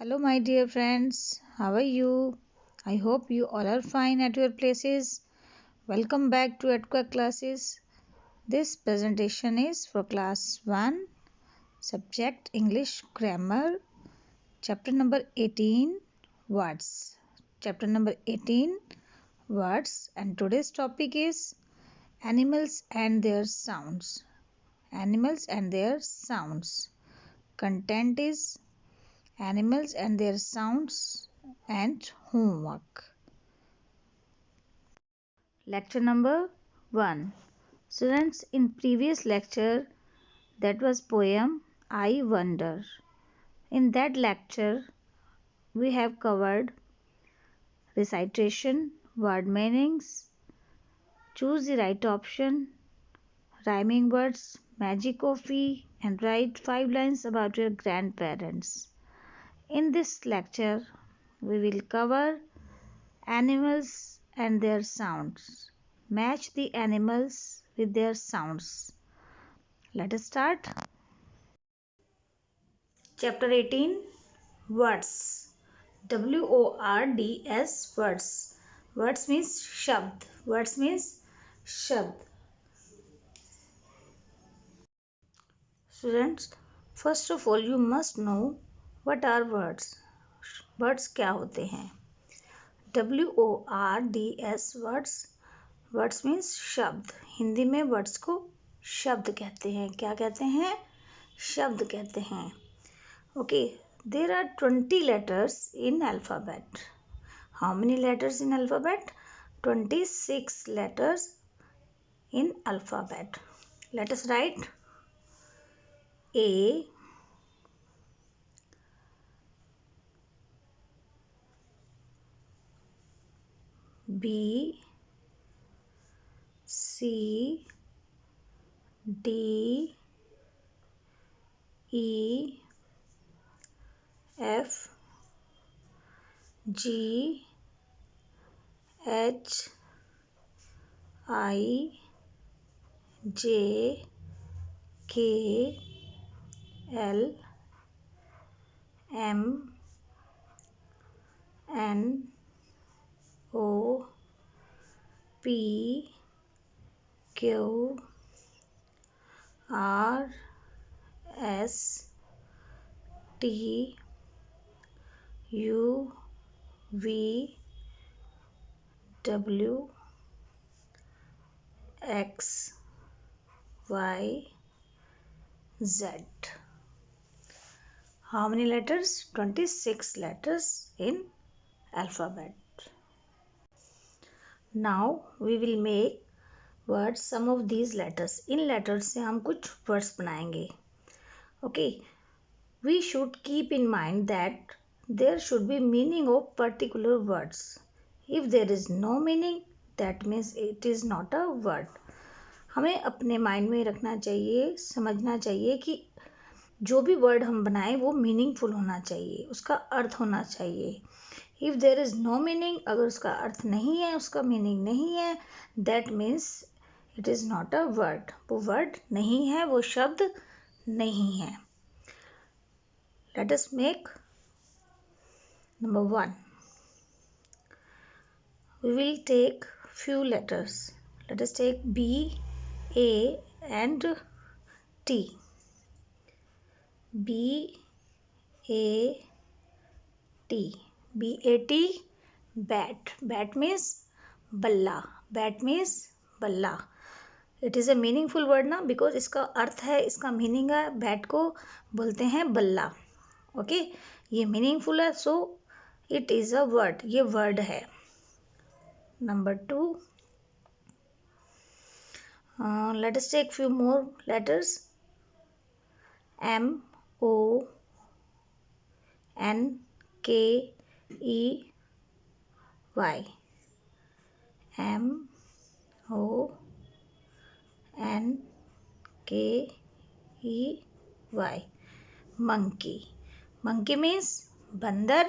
Hello, my dear friends. How are you? I hope you all are fine at your places. Welcome back to EdQuack classes. This presentation is for class 1, subject English grammar, chapter number 18, words. Chapter number 18, words, and today's topic is animals and their sounds. Animals and their sounds. Content is animals and their sounds and homework. Lecture number 1. Students, in previous lecture, that was poem I Wonder. In that lecture we have covered recitation, word meanings, choose the right option, rhyming words, magic coffee, and write 5 lines about your grandparents. In this lecture we will cover animals and their sounds. Match the animals with their sounds. Let us start. Chapter 18, Words. WORDS, words. Words means shabd. Words means shabd. Students, first of all you must know what are words. Words क्या होते हैं? WORDS, words. Words means शब्द. हिंदी में words को शब्द कहते हैं. क्या कहते हैं? शब्द कहते हैं. Okay, there are 20 letters in alphabet. How many letters in alphabet? 26 letters in alphabet. Let us write A, B, C, D, E, F, G, H, I, J, K, L, M, N, O, P, Q, R, S, T, U, V, W, X, Y, Z. How many letters? 26 letters in alphabet. Now we will make words some of these letters. In letters से हम कुछ words बनाएंगे. Okay. We should keep in mind that there should be meaning of particular words. If there is no meaning, that means it is not a word. हमें अपने mind में रखना चाहिए, समझना चाहिए कि जो भी वर्ड हम बनाएं वो मीनिंगफुल होना चाहिए, उसका अर्थ होना चाहिए. If there is no meaning, अगर उसका अर्थ नहीं है, उसका मीनिंग नहीं है, that means it is not a word. वो वर्ड नहीं है, वो शब्द नहीं है. Let us make number 1. We will take few letters. Let us take B, A and T. B, A, T. B-A-T, bat. Bat means balla. Bat means balla. It is a meaningful word ना, because इसका अर्थ है, इसका meaning है. Bat को बोलते हैं बल्ला. Okay, ये मीनिंगफुल है, so it is a word. ये वर्ड है. Number 2. Let us take few more letters. M, O, N, K, E, Y. M, O, N, K, E, Y. Monkey. Monkey means बंदर.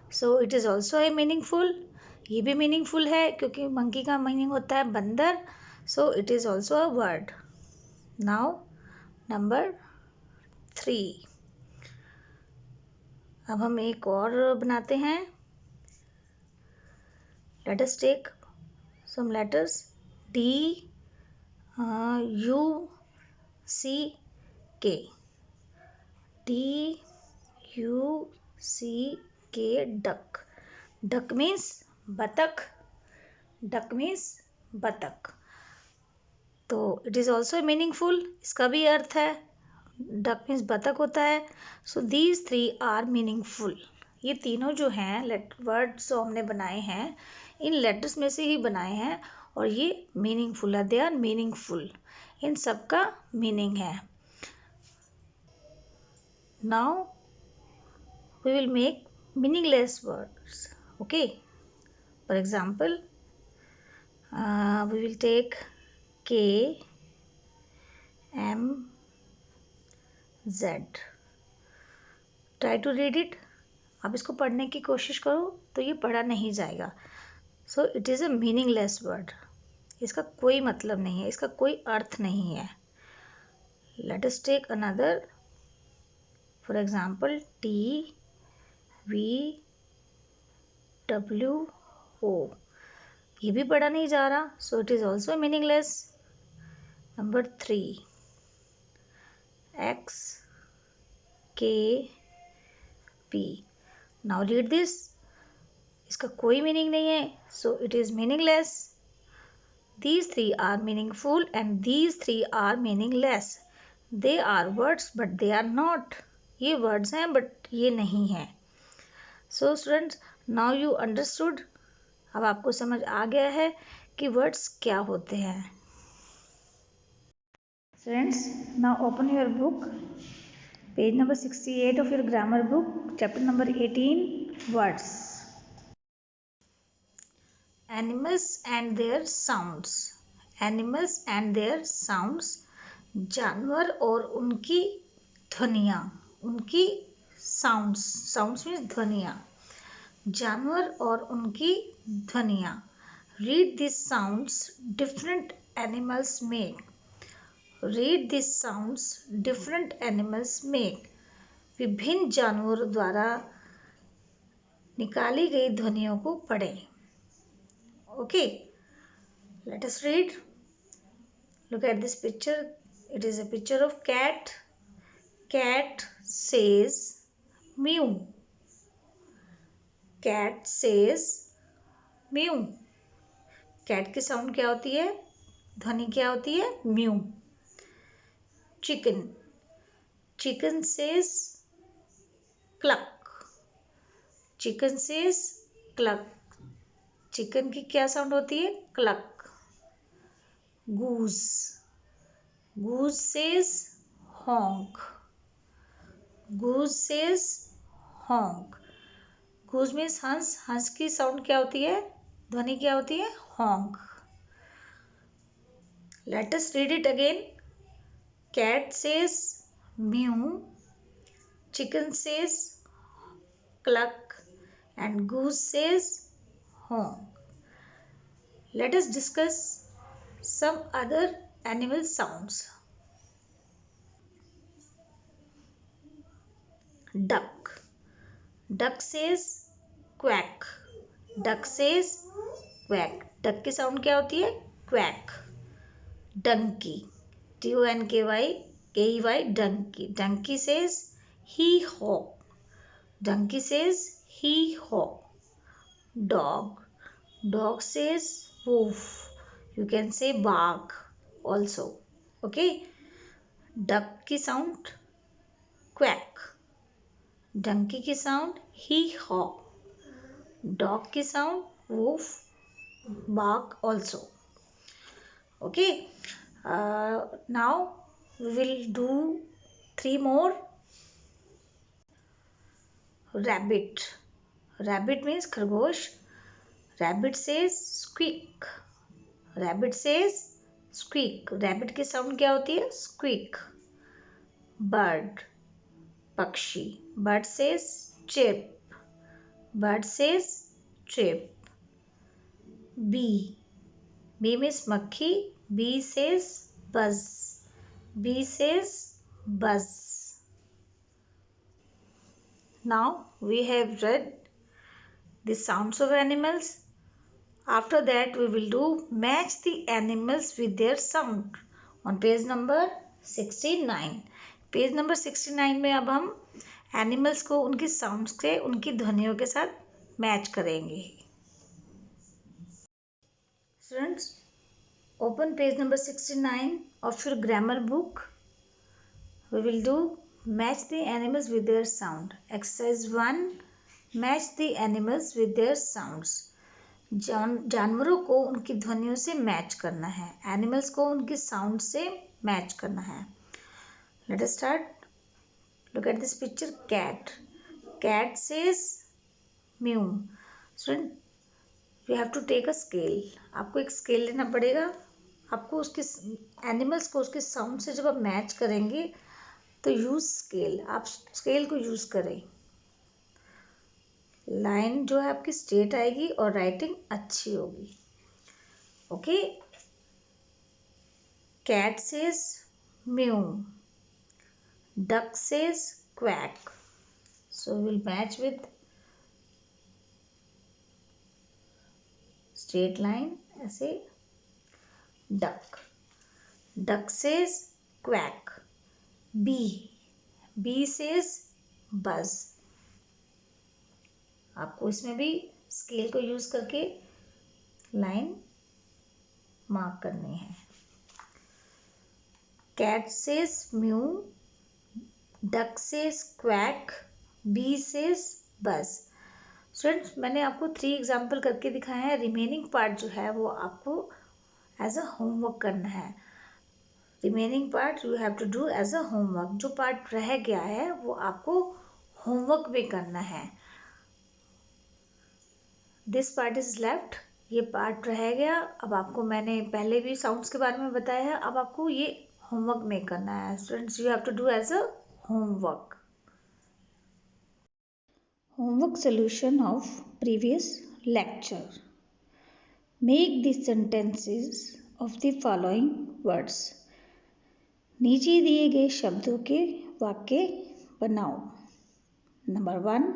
So it is also a meaningful. ये भी meaningful है क्योंकि monkey का meaning होता है बंदर. So it is also a word. Now number 3. अब हम एक और बनाते हैं. Let us take some letters D, U, C, K. D, U, C, K. Duck. Duck means बतख. Duck means बतख. तो it is also meaningful. इसका भी अर्थ है. Duck means बतख होता है. So these three are meaningful. ये तीनों जो हैं वर्ड्स जो हमने बनाए हैं इन लेटर्स में से ही बनाए हैं और ये मीनिंगफुल है. They are meaningful. इन सब का मीनिंग है. Now we will make meaningless words. Okay. For example we will take K, M, Z. Try to read it. आप इसको पढ़ने की कोशिश करो तो ये पढ़ा नहीं जाएगा. So it is a meaningless word. इसका कोई मतलब नहीं है. इसका कोई अर्थ नहीं है. Let us take another. For example T, V, W, O. ये भी पढ़ा नहीं जा रहा. So it is also meaningless. Number 3 X, K, P. Now read this. इसका कोई मीनिंग नहीं है. So it is meaningless. These three are meaningful and these three are meaningless. They are words but they are not. ये words हैं but ये नहीं हैं. So students, now you understood. अब आपको समझ आ गया है कि words क्या होते हैं. Students, now open your book. Page number 68 of your grammar book. Chapter number 18. Words. Animals and their sounds. Animals and their sounds. जानवर और उनकी ध्वनियाँ. उनकी साउंड्स. साउंड्स मीन्स ध्वनियाँ. जानवर और उनकी ध्वनियाँ. Read this sounds different animals make. Read this sounds different animals make. विभिन्न जानवरों द्वारा निकाली गई ध्वनियों को पढ़ें. Okay. Let us read. Look at this picture. It is a picture of cat. Cat says mew. Cat says mew. Cat की sound क्या होती है? ध्वनि क्या होती है? mew. Chicken. Chicken says cluck. Chicken says cluck. Chicken की क्या साउंड होती है? cluck. Goose. Goose says honk. Goose says honk. Goose means हंस. हंस की साउंड क्या होती है? ध्वनि क्या होती है? honk. Let us read it again. Cat says mew. Chicken says cluck. And goose says honk. Let us discuss some other animal sounds. Duck. Duck says quack. Duck says quack. Duck की sound क्या होती है? quack. Donkey. Donky. Donkey. Donkey says hee haw. Donkey says hee haw. Dog. Dog says woof. You can say bark also. Okay. Duck की sound quack. Donkey की sound hee haw. Dog की sound woof. Bark also. Okay. Now we will do 3 more. Rabbit. Rabbit means खरगोश. Rabbit says squeak. Rabbit says squeak. Rabbit की sound क्या होती है? squeak. Bird. पक्षी. Bird says chirp. Bird says chirp. Bee. Bee means मक्खी. Bee says buzz. Bee says buzz. Now we have read the sounds of animals. After that we will do match the animals with their sound on page number 69. Page number 69 में अब हम animals को उनकी sounds से, उनकी ध्वनियों के साथ मैच करेंगे. Students, open page number 69 of your grammar book. We will do match the animals with their sound. Exercise 1, match the animals with their sounds. जानवरों को उनकी ध्वनियों से मैच करना है, एनिमल्स को उनकी साउंड से मैच करना है. Let us start. Look at this picture. Cat. Cat says mew. Student, you have to take a scale. आपको एक स्केल लेना पड़ेगा. आपको उसके एनिमल्स को उसके साउंड से जब आप मैच करेंगे तो यूज स्केल. आप स्केल को यूज करें. लाइन जो है आपकी स्ट्रेट आएगी और राइटिंग अच्छी होगी. Okay. Cat says mu. Duck says quack. So will match with straight line ऐसे. Duck. Duck says quack. Bee. Bee says buzz. आपको इसमें भी स्केल को यूज करके लाइन मार्क करनी है. Cat says mu. Duck says quack. Bee says buzz. Students, मैंने आपको 3 एग्जाम्पल करके दिखाया है. रिमेनिंग पार्ट जो है वो आपको एज अ होमवर्क करना है. Remaining part you have to do as a homework. जो पार्ट रह गया है वो आपको होमवर्क में करना है. This part is left. ये पार्ट रह गया. अब आपको मैंने पहले भी साउंड्स के बारे में बताया है. अब आपको ये होमवर्क में करना है. Students, you have to do as a homework. Homework solution of previous lecture. Make the sentences of the following words. नीचे दिए गए शब्दों के वाक्य बनाओ. Number 1,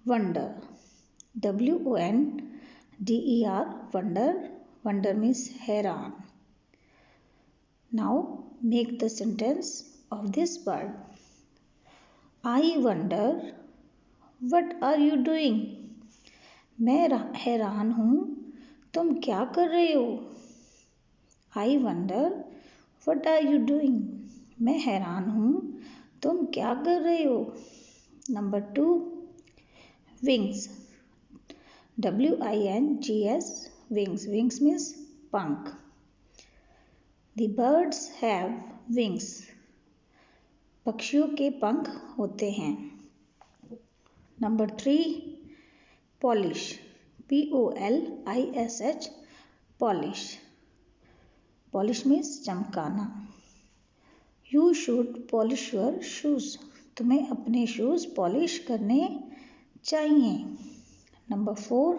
wonder. WONDER, wonder. Wonder means हैरान. Now make the sentence of this word. I wonder what are you doing? मैं हैरान हूँ, तुम क्या कर रहे हो? I wonder what are you doing? मैं हैरान हूँ, तुम क्या कर रहे हो? Number 2, wings. WINGS, wings. Wings means पंख. The birds have wings. पक्षियों के पंख होते हैं. Number 3, polish. POLISH, polish. Polish means चमकाना. You should polish your shoes. तुम्हें अपने शूज पॉलिश करने चाहिए. Number 4,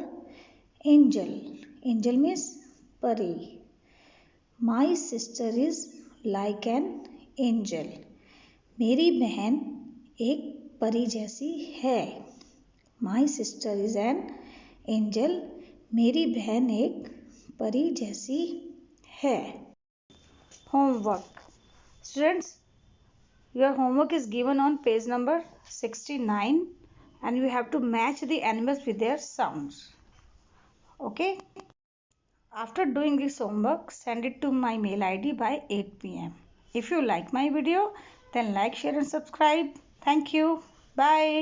angel. Angel means परी. My sister is like an angel. मेरी बहन एक परी जैसी है. My sister is an angel. मेरी बहन एक परी जैसी है. Homework. Students, your homework is given on page number 69 and you have to match the animals with their sounds. Okay? After doing this homework, send it to my mail ID by 8 p.m. If you like my video, then like, share and subscribe. Thank you. Bye.